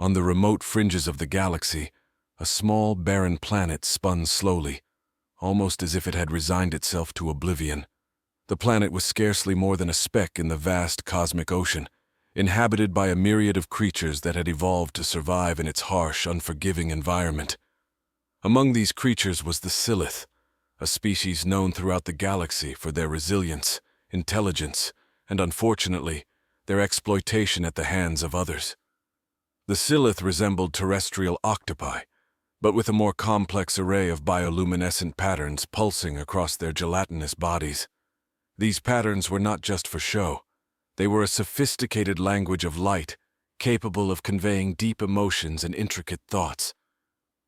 On the remote fringes of the galaxy, a small, barren planet spun slowly, almost as if it had resigned itself to oblivion. The planet was scarcely more than a speck in the vast cosmic ocean, inhabited by a myriad of creatures that had evolved to survive in its harsh, unforgiving environment. Among these creatures was the Silith, a species known throughout the galaxy for their resilience, intelligence, and unfortunately, their exploitation at the hands of others. The Silith resembled terrestrial octopi, but with a more complex array of bioluminescent patterns pulsing across their gelatinous bodies. These patterns were not just for show. They were a sophisticated language of light, capable of conveying deep emotions and intricate thoughts.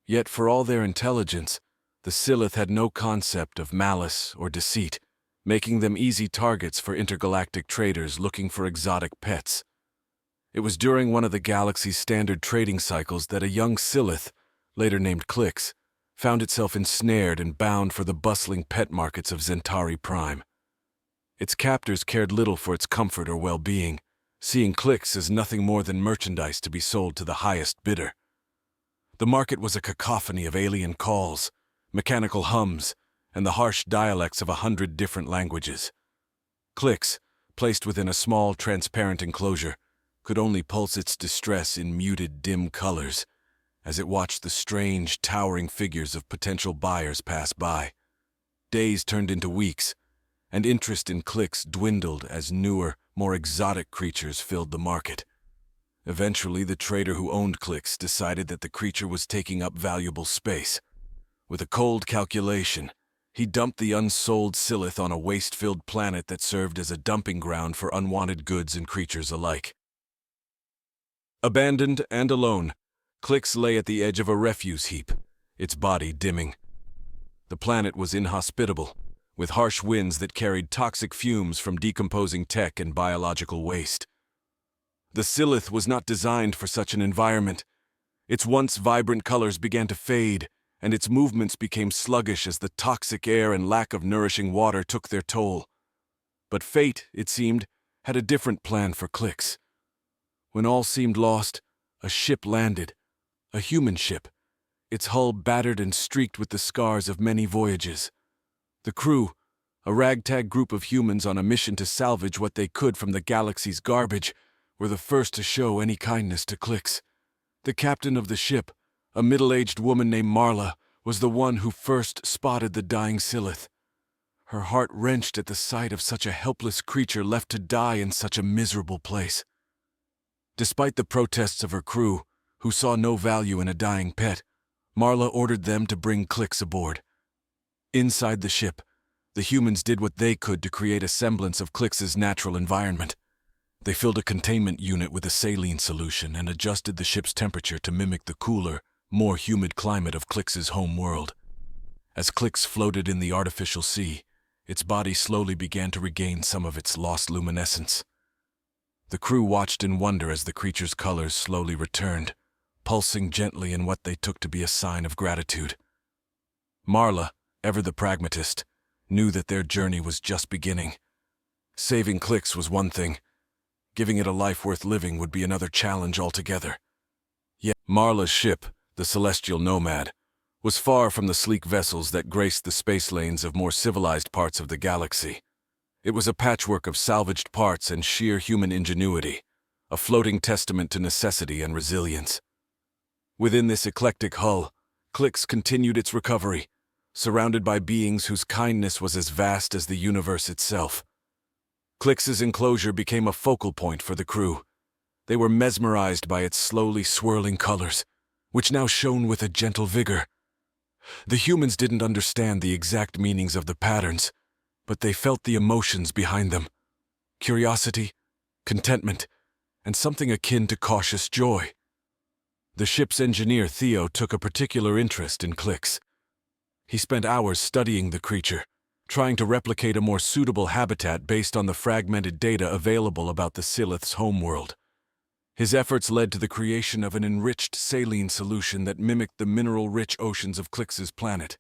Yet for all their intelligence, the Silith had no concept of malice or deceit, making them easy targets for intergalactic traders looking for exotic pets. It was during one of the galaxy's standard trading cycles that a young Silith, later named Clix, found itself ensnared and bound for the bustling pet markets of Zentari Prime. Its captors cared little for its comfort or well-being, seeing Clix as nothing more than merchandise to be sold to the highest bidder. The market was a cacophony of alien calls, mechanical hums, and the harsh dialects of 100 different languages. Clix, placed within a small, transparent enclosure, could only pulse its distress in muted, dim colors as it watched the strange, towering figures of potential buyers pass by. Days turned into weeks, and interest in Clix dwindled as newer, more exotic creatures filled the market. Eventually, the trader who owned Clix decided that the creature was taking up valuable space. With a cold calculation, he dumped the unsold Silith on a waste-filled planet that served as a dumping ground for unwanted goods and creatures alike. Abandoned and alone, Clix lay at the edge of a refuse heap, its body dimming. The planet was inhospitable, with harsh winds that carried toxic fumes from decomposing tech and biological waste. The Silith was not designed for such an environment. Its once vibrant colors began to fade, and its movements became sluggish as the toxic air and lack of nourishing water took their toll. But fate, it seemed, had a different plan for Clix. When all seemed lost, a ship landed, a human ship, its hull battered and streaked with the scars of many voyages. The crew, a ragtag group of humans on a mission to salvage what they could from the galaxy's garbage, were the first to show any kindness to Clix. The captain of the ship, a middle-aged woman named Marla, was the one who first spotted the dying Silith. Her heart wrenched at the sight of such a helpless creature left to die in such a miserable place. Despite the protests of her crew, who saw no value in a dying pet, Marla ordered them to bring Clix aboard. Inside the ship, the humans did what they could to create a semblance of Clix's natural environment. They filled a containment unit with a saline solution and adjusted the ship's temperature to mimic the cooler, more humid climate of Clix's home world. As Clix floated in the artificial sea, its body slowly began to regain some of its lost luminescence. The crew watched in wonder as the creature's colors slowly returned, pulsing gently in what they took to be a sign of gratitude. Marla, ever the pragmatist, knew that their journey was just beginning. Saving Clix was one thing. Giving it a life worth living would be another challenge altogether. Yet Marla's ship, the Celestial Nomad, was far from the sleek vessels that graced the space lanes of more civilized parts of the galaxy. It was a patchwork of salvaged parts and sheer human ingenuity, a floating testament to necessity and resilience. Within this eclectic hull, Clix continued its recovery, surrounded by beings whose kindness was as vast as the universe itself. Clix's enclosure became a focal point for the crew. They were mesmerized by its slowly swirling colors, which now shone with a gentle vigor. The humans didn't understand the exact meanings of the patterns, but they felt the emotions behind them: curiosity, contentment, and something akin to cautious joy. The ship's engineer, Theo, took a particular interest in Clix. He spent hours studying the creature, trying to replicate a more suitable habitat based on the fragmented data available about the Silith's homeworld. His efforts led to the creation of an enriched saline solution that mimicked the mineral-rich oceans of Clix's planet,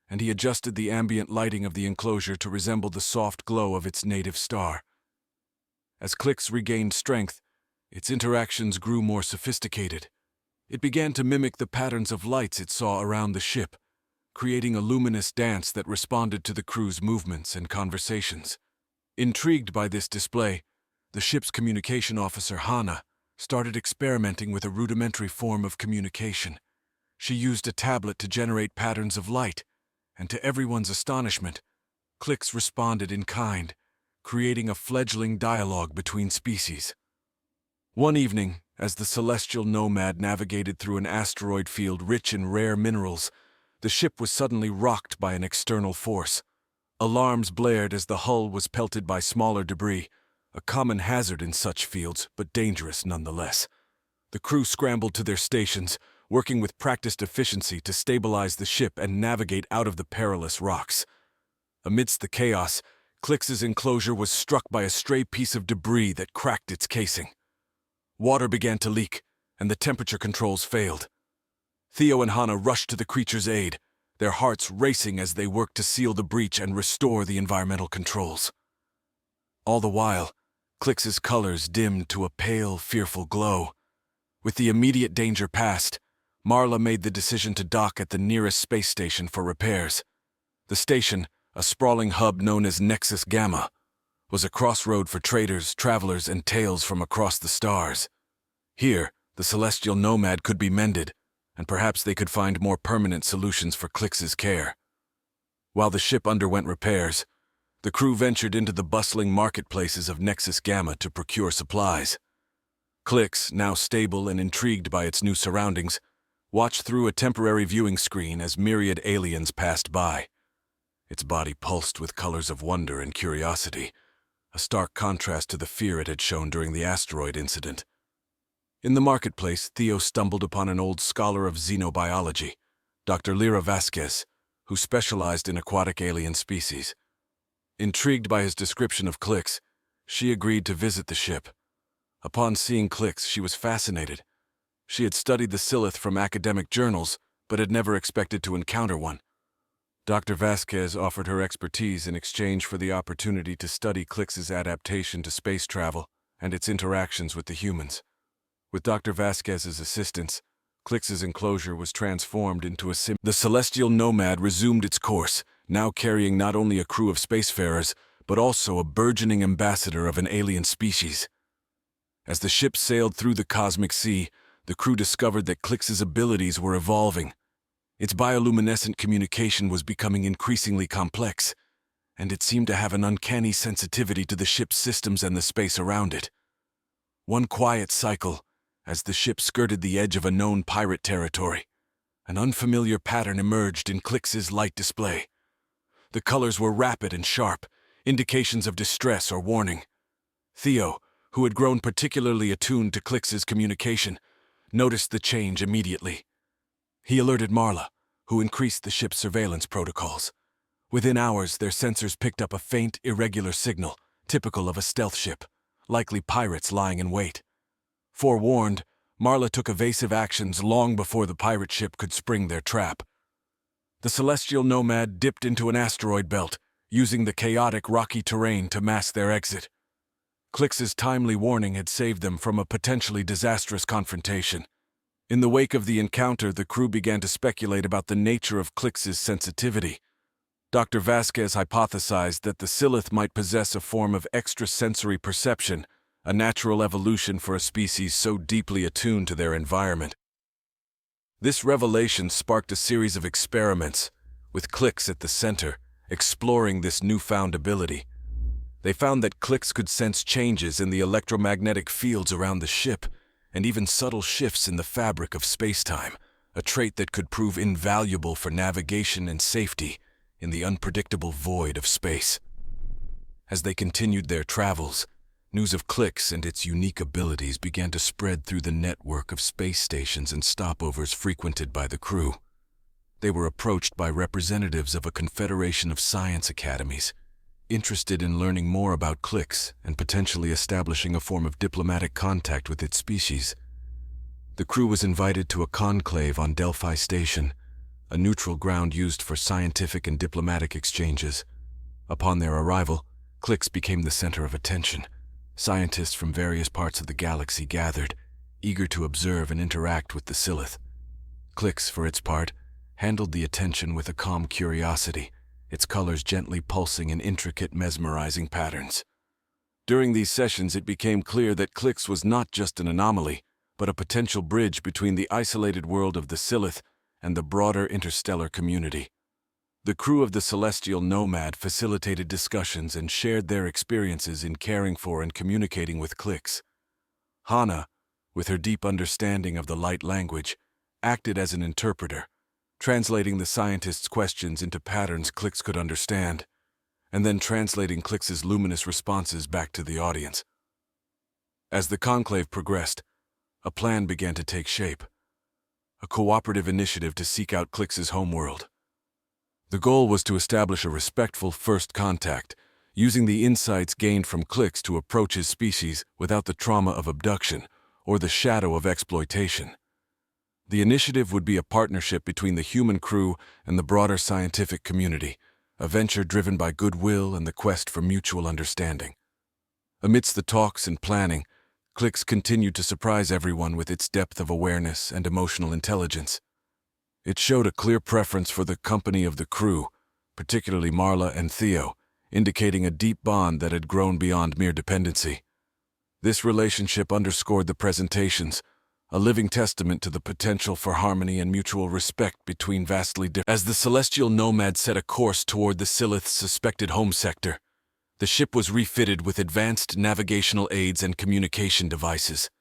and he adjusted the ambient lighting of the enclosure to resemble the soft glow of its native star. As Clix regained strength, its interactions grew more sophisticated. It began to mimic the patterns of lights it saw around the ship, creating a luminous dance that responded to the crew's movements and conversations. Intrigued by this display, the ship's communication officer, Hana, started experimenting with a rudimentary form of communication. She used a tablet to generate patterns of light, and to everyone's astonishment, Clix responded in kind, creating a fledgling dialogue between species. One evening, as the celestial nomad navigated through an asteroid field rich in rare minerals, the ship was suddenly rocked by an external force. Alarms blared as the hull was pelted by smaller debris, a common hazard in such fields, but dangerous nonetheless. The crew scrambled to their stations, working with practiced efficiency to stabilize the ship and navigate out of the perilous rocks. Amidst the chaos, Clix's enclosure was struck by a stray piece of debris that cracked its casing. Water began to leak, and the temperature controls failed. Theo and Hana rushed to the creature's aid, their hearts racing as they worked to seal the breach and restore the environmental controls. All the while, Clix's colors dimmed to a pale, fearful glow. With the immediate danger past, Marla made the decision to dock at the nearest space station for repairs. The station, a sprawling hub known as Nexus Gamma, was a crossroad for traders, travelers, and tales from across the stars. Here, the celestial nomad could be mended, and perhaps they could find more permanent solutions for Clix's care. While the ship underwent repairs, the crew ventured into the bustling marketplaces of Nexus Gamma to procure supplies. Clix, now stable and intrigued by its new surroundings, watched through a temporary viewing screen as myriad aliens passed by. Its body pulsed with colors of wonder and curiosity, a stark contrast to the fear it had shown during the asteroid incident. In the marketplace, Theo stumbled upon an old scholar of xenobiology, Dr. Lyra Vasquez, who specialized in aquatic alien species. Intrigued by his description of Clix, she agreed to visit the ship. Upon seeing Clix, she was fascinated. She had studied the Silith from academic journals, but had never expected to encounter one. Dr. Vasquez offered her expertise in exchange for the opportunity to study Clix's adaptation to space travel and its interactions with the humans. With Dr. Vasquez's assistance, Clix's enclosure was transformed into a The celestial nomad resumed its course, now carrying not only a crew of spacefarers, but also a burgeoning ambassador of an alien species. As the ship sailed through the cosmic sea, the crew discovered that Clix's abilities were evolving. Its bioluminescent communication was becoming increasingly complex, and it seemed to have an uncanny sensitivity to the ship's systems and the space around it. One quiet cycle, as the ship skirted the edge of a known pirate territory, an unfamiliar pattern emerged in Clix's light display. The colors were rapid and sharp, indications of distress or warning. Theo, who had grown particularly attuned to Clix's communication, noticed the change immediately. He alerted Marla, who increased the ship's surveillance protocols. Within hours, their sensors picked up a faint, irregular signal, typical of a stealth ship, likely pirates lying in wait. Forewarned, Marla took evasive actions long before the pirate ship could spring their trap. The celestial nomad dipped into an asteroid belt, using the chaotic, rocky terrain to mask their exit. Clix's timely warning had saved them from a potentially disastrous confrontation. In the wake of the encounter, the crew began to speculate about the nature of Clix's sensitivity. Dr. Vasquez hypothesized that the Silith might possess a form of extrasensory perception, a natural evolution for a species so deeply attuned to their environment. This revelation sparked a series of experiments, with Clix at the center, exploring this newfound ability. They found that Clix could sense changes in the electromagnetic fields around the ship, and even subtle shifts in the fabric of spacetime, a trait that could prove invaluable for navigation and safety in the unpredictable void of space. As they continued their travels, news of Clix and its unique abilities began to spread through the network of space stations and stopovers frequented by the crew. They were approached by representatives of a confederation of science academies, interested in learning more about Clix and potentially establishing a form of diplomatic contact with its species. The crew was invited to a conclave on Delphi Station, a neutral ground used for scientific and diplomatic exchanges. Upon their arrival, Clix became the center of attention. Scientists from various parts of the galaxy gathered, eager to observe and interact with the Silith. Clix, for its part, handled the attention with a calm curiosity, its colors gently pulsing in intricate, mesmerizing patterns. During these sessions, it became clear that Clix was not just an anomaly, but a potential bridge between the isolated world of the Silith and the broader interstellar community. The crew of the Celestial Nomad facilitated discussions and shared their experiences in caring for and communicating with Clix. Hana, with her deep understanding of the light language, acted as an interpreter, translating the scientist's questions into patterns Clix could understand, and then translating Clix's luminous responses back to the audience. As the conclave progressed, a plan began to take shape, a cooperative initiative to seek out Clix's homeworld. The goal was to establish a respectful first contact, using the insights gained from Clix to approach his species without the trauma of abduction or the shadow of exploitation. The initiative would be a partnership between the human crew and the broader scientific community, a venture driven by goodwill and the quest for mutual understanding. Amidst the talks and planning, Clix continued to surprise everyone with its depth of awareness and emotional intelligence. It showed a clear preference for the company of the crew, particularly Marla and Theo, indicating a deep bond that had grown beyond mere dependency. This relationship underscored the presentations, a living testament to the potential for harmony and mutual respect between vastly different. As the Celestial Nomad set a course toward the Silith's suspected home sector, the ship was refitted with advanced navigational aids and communication devices.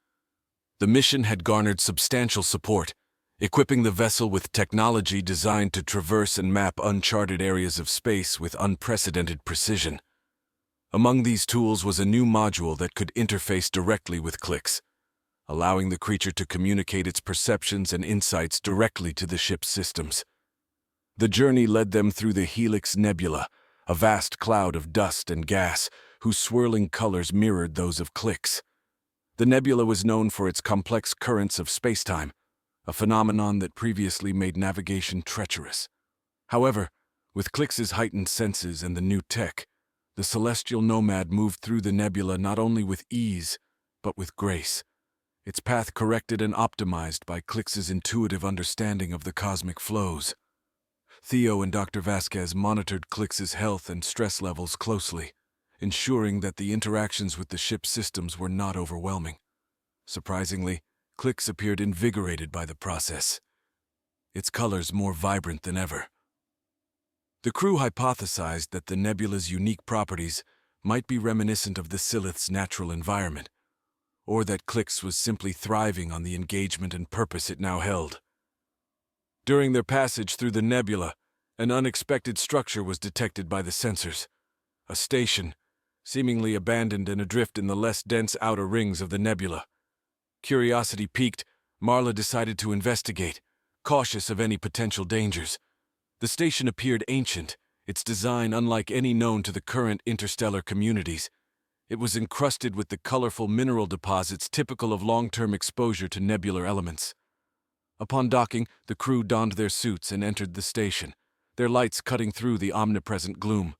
The mission had garnered substantial support, equipping the vessel with technology designed to traverse and map uncharted areas of space with unprecedented precision. Among these tools was a new module that could interface directly with Clix, allowing the creature to communicate its perceptions and insights directly to the ship's systems. The journey led them through the Helix Nebula, a vast cloud of dust and gas whose swirling colors mirrored those of Clix. The nebula was known for its complex currents of spacetime, a phenomenon that previously made navigation treacherous. However, with Clix's heightened senses and the new tech, the Celestial Nomad moved through the nebula not only with ease, but with grace, its path corrected and optimized by Clix's intuitive understanding of the cosmic flows. Theo and Dr. Vasquez monitored Clix's health and stress levels closely, ensuring that the interactions with the ship's systems were not overwhelming. Surprisingly, Clix appeared invigorated by the process, its colors more vibrant than ever. The crew hypothesized that the nebula's unique properties might be reminiscent of the Silith's natural environment, or that Clix was simply thriving on the engagement and purpose it now held. During their passage through the nebula, an unexpected structure was detected by the sensors. A station, seemingly abandoned and adrift in the less dense outer rings of the nebula. Curiosity piqued, Marla decided to investigate, cautious of any potential dangers. The station appeared ancient, its design unlike any known to the current interstellar communities. It was encrusted with the colorful mineral deposits typical of long-term exposure to nebular elements. Upon docking, the crew donned their suits and entered the station, their lights cutting through the omnipresent gloom.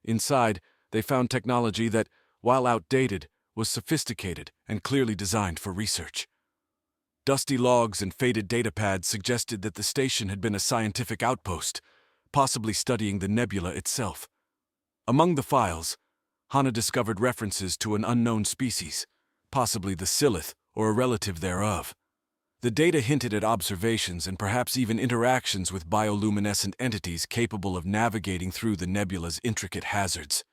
Inside, they found technology that, while outdated, was sophisticated and clearly designed for research. Dusty logs and faded datapads suggested that the station had been a scientific outpost, possibly studying the nebula itself. Among the files, Hana discovered references to an unknown species, possibly the Silith or a relative thereof. The data hinted at observations and perhaps even interactions with bioluminescent entities capable of navigating through the nebula's intricate hazards.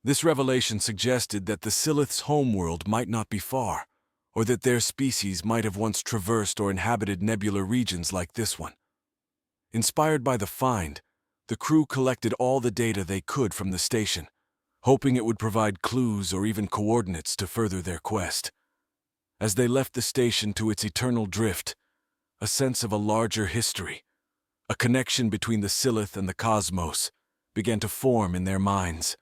This revelation suggested that the Silith's homeworld might not be far, or that their species might have once traversed or inhabited nebular regions like this one. Inspired by the find, the crew collected all the data they could from the station, hoping it would provide clues or even coordinates to further their quest. As they left the station to its eternal drift, a sense of a larger history, a connection between the Silith and the cosmos, began to form in their minds.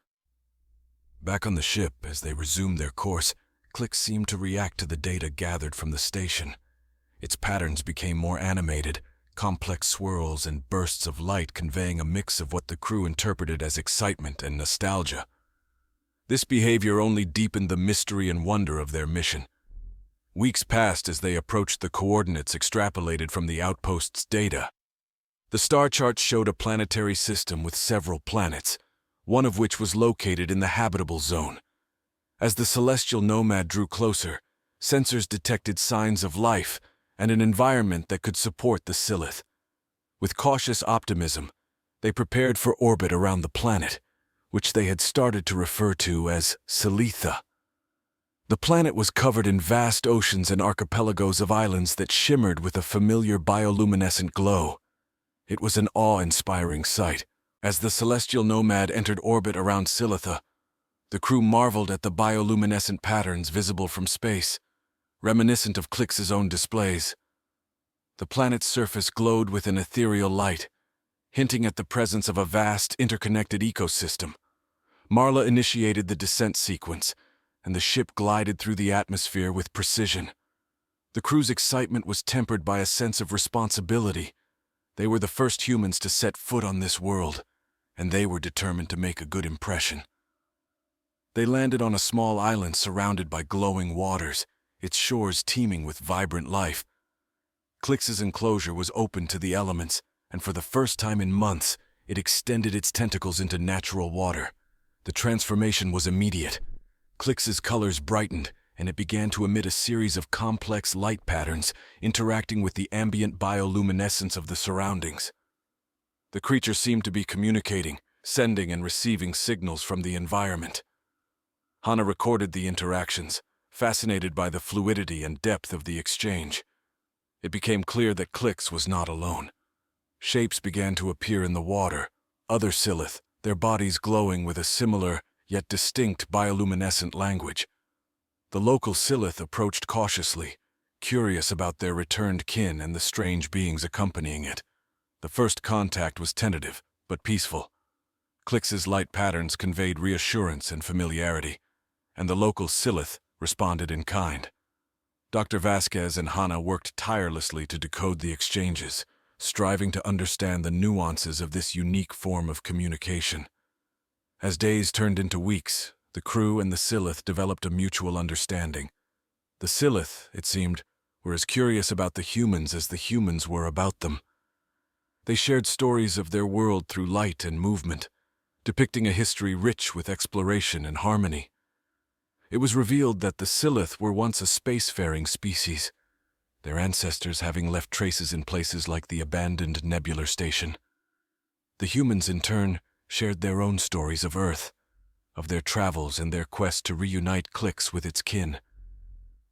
Back on the ship, as they resumed their course, Clix seemed to react to the data gathered from the station. Its patterns became more animated, complex swirls and bursts of light conveying a mix of what the crew interpreted as excitement and nostalgia. This behavior only deepened the mystery and wonder of their mission. Weeks passed as they approached the coordinates extrapolated from the outpost's data. The star chart showed a planetary system with several planets, one of which was located in the habitable zone. As the celestial nomad drew closer, sensors detected signs of life and an environment that could support the Silith. With cautious optimism, they prepared for orbit around the planet, which they had started to refer to as Silitha. The planet was covered in vast oceans and archipelagos of islands that shimmered with a familiar bioluminescent glow. It was an awe-inspiring sight. As the celestial nomad entered orbit around Silitha, the crew marveled at the bioluminescent patterns visible from space, reminiscent of Clix's own displays. The planet's surface glowed with an ethereal light, hinting at the presence of a vast, interconnected ecosystem. Marla initiated the descent sequence, and the ship glided through the atmosphere with precision. The crew's excitement was tempered by a sense of responsibility. They were the first humans to set foot on this world, and they were determined to make a good impression. They landed on a small island surrounded by glowing waters, its shores teeming with vibrant life. Clix's enclosure was open to the elements, and for the first time in months, it extended its tentacles into natural water. The transformation was immediate. Clix's colors brightened, and it began to emit a series of complex light patterns interacting with the ambient bioluminescence of the surroundings. The creature seemed to be communicating, sending and receiving signals from the environment. Hana recorded the interactions, fascinated by the fluidity and depth of the exchange. It became clear that Clix was not alone. Shapes began to appear in the water, other Silith, their bodies glowing with a similar, yet distinct bioluminescent language. The local Silith approached cautiously, curious about their returned kin and the strange beings accompanying it. The first contact was tentative, but peaceful. Clix's light patterns conveyed reassurance and familiarity, and the local Silith responded in kind. Dr. Vasquez and Hana worked tirelessly to decode the exchanges, striving to understand the nuances of this unique form of communication. As days turned into weeks, the crew and the Silith developed a mutual understanding. The Silith, it seemed, were as curious about the humans as the humans were about them. They shared stories of their world through light and movement, depicting a history rich with exploration and harmony. It was revealed that the Silith were once a spacefaring species, their ancestors having left traces in places like the abandoned Nebular Station. The humans, in turn, shared their own stories of Earth, of their travels and their quest to reunite Clix with its kin.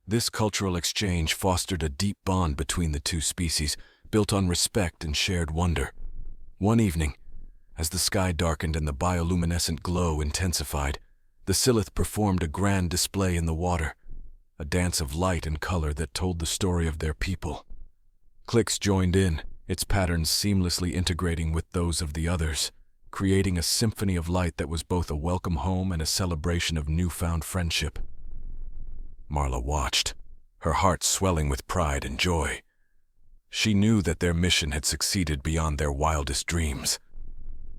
This cultural exchange fostered a deep bond between the two species, built on respect and shared wonder. One evening, as the sky darkened and the bioluminescent glow intensified, the Silith performed a grand display in the water, a dance of light and color that told the story of their people. Clix joined in, its patterns seamlessly integrating with those of the others, creating a symphony of light that was both a welcome home and a celebration of newfound friendship. Marla watched, her heart swelling with pride and joy. She knew that their mission had succeeded beyond their wildest dreams.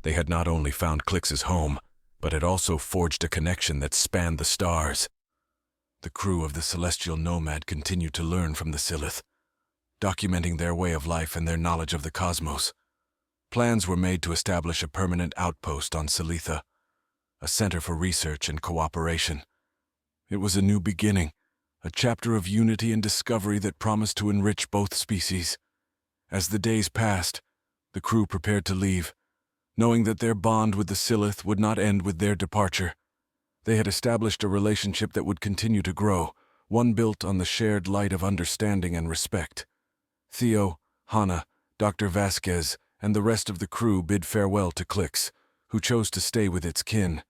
They had not only found Clix's home, but had also forged a connection that spanned the stars. The crew of the Celestial Nomad continued to learn from the Silith, documenting their way of life and their knowledge of the cosmos. Plans were made to establish a permanent outpost on Silitha, a center for research and cooperation. It was a new beginning, a chapter of unity and discovery that promised to enrich both species. As the days passed, the crew prepared to leave, knowing that their bond with the Silith would not end with their departure. They had established a relationship that would continue to grow, one built on the shared light of understanding and respect. Theo, Hana, Dr. Vasquez, and the rest of the crew bid farewell to Clix, who chose to stay with its kin.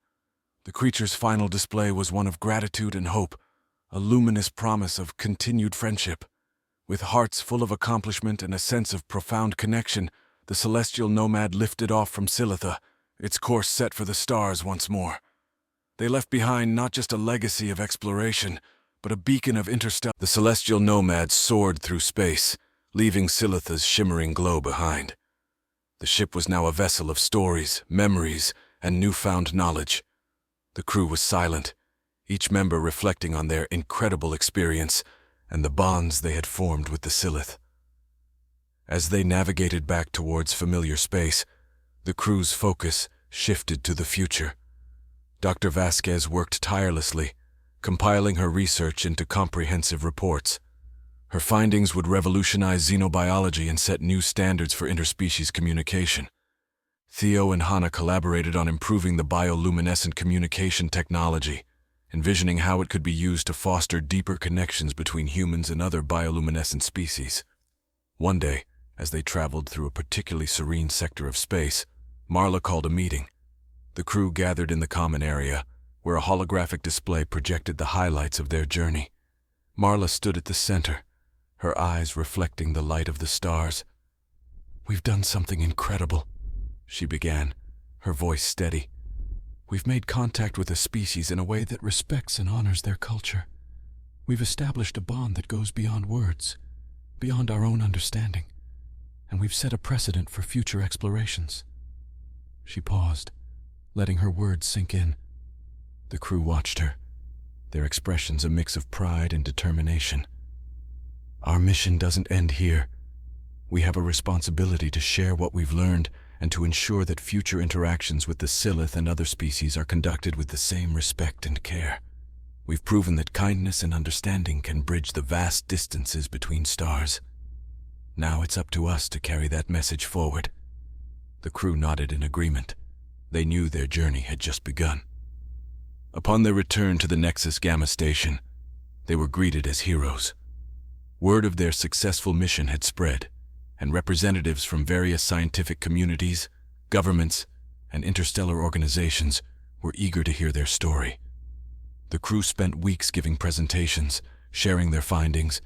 The creature's final display was one of gratitude and hope, a luminous promise of continued friendship. With hearts full of accomplishment and a sense of profound connection, the Celestial Nomad lifted off from Silitha, its course set for the stars once more. They left behind not just a legacy of exploration, but a beacon of interstellar. The Celestial Nomad soared through space, leaving Silitha's shimmering glow behind. The ship was now a vessel of stories, memories, and newfound knowledge. The crew was silent, each member reflecting on their incredible experience and the bonds they had formed with the Silith. As they navigated back towards familiar space, the crew's focus shifted to the future. Dr. Vasquez worked tirelessly, compiling her research into comprehensive reports. Her findings would revolutionize xenobiology and set new standards for interspecies communication. Theo and Hana collaborated on improving the bioluminescent communication technology, envisioning how it could be used to foster deeper connections between humans and other bioluminescent species. One day, as they traveled through a particularly serene sector of space, Marla called a meeting. The crew gathered in the common area, where a holographic display projected the highlights of their journey. Marla stood at the center, her eyes reflecting the light of the stars. "We've done something incredible," she began, her voice steady. "We've made contact with a species in a way that respects and honors their culture. We've established a bond that goes beyond words, beyond our own understanding, and we've set a precedent for future explorations." She paused, letting her words sink in. The crew watched her, their expressions a mix of pride and determination. "Our mission doesn't end here. We have a responsibility to share what we've learned and to ensure that future interactions with the Silith and other species are conducted with the same respect and care. We've proven that kindness and understanding can bridge the vast distances between stars. Now it's up to us to carry that message forward." The crew nodded in agreement. They knew their journey had just begun. Upon their return to the Nexus Gamma station, they were greeted as heroes. Word of their successful mission had spread, and representatives from various scientific communities, governments, and interstellar organizations were eager to hear their story. The crew spent weeks giving presentations, sharing their findings,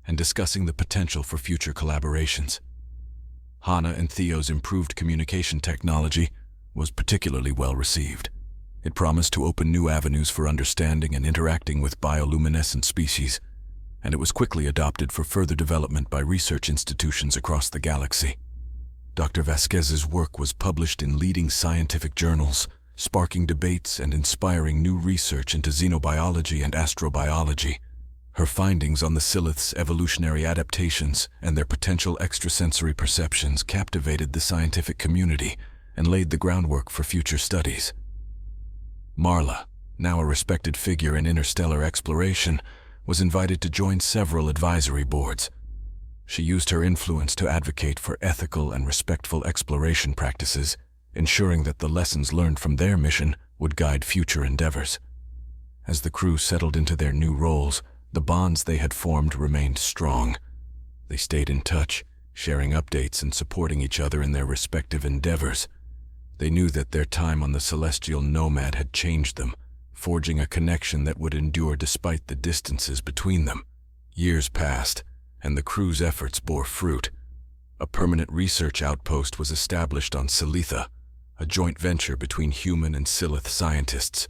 and discussing the potential for future collaborations. Hana and Theo's improved communication technology was particularly well received. It promised to open new avenues for understanding and interacting with bioluminescent species, and it was quickly adopted for further development by research institutions across the galaxy. Dr. Vasquez's work was published in leading scientific journals, sparking debates and inspiring new research into xenobiology and astrobiology. Her findings on the Silith's evolutionary adaptations and their potential extrasensory perceptions captivated the scientific community and laid the groundwork for future studies. Marla, now a respected figure in interstellar exploration, was invited to join several advisory boards. She used her influence to advocate for ethical and respectful exploration practices, ensuring that the lessons learned from their mission would guide future endeavors. As the crew settled into their new roles, the bonds they had formed remained strong. They stayed in touch, sharing updates and supporting each other in their respective endeavors. They knew that their time on the celestial nomad had changed them, forging a connection that would endure despite the distances between them. Years passed, and the crew's efforts bore fruit. A permanent research outpost was established on Silitha, a joint venture between human and Silith scientists.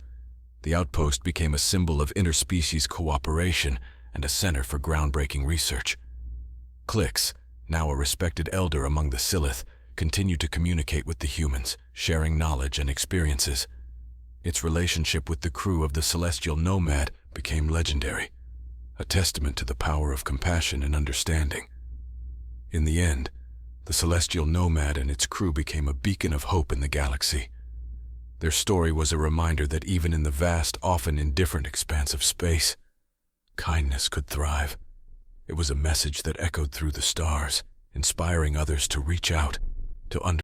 The outpost became a symbol of interspecies cooperation and a center for groundbreaking research. Clix, now a respected elder among the Silith, continued to communicate with the humans, sharing knowledge and experiences. Its relationship with the crew of the Celestial Nomad became legendary, a testament to the power of compassion and understanding. In the end, the Celestial Nomad and its crew became a beacon of hope in the galaxy. Their story was a reminder that even in the vast, often indifferent expanse of space, kindness could thrive. It was a message that echoed through the stars, inspiring others to reach out, to understand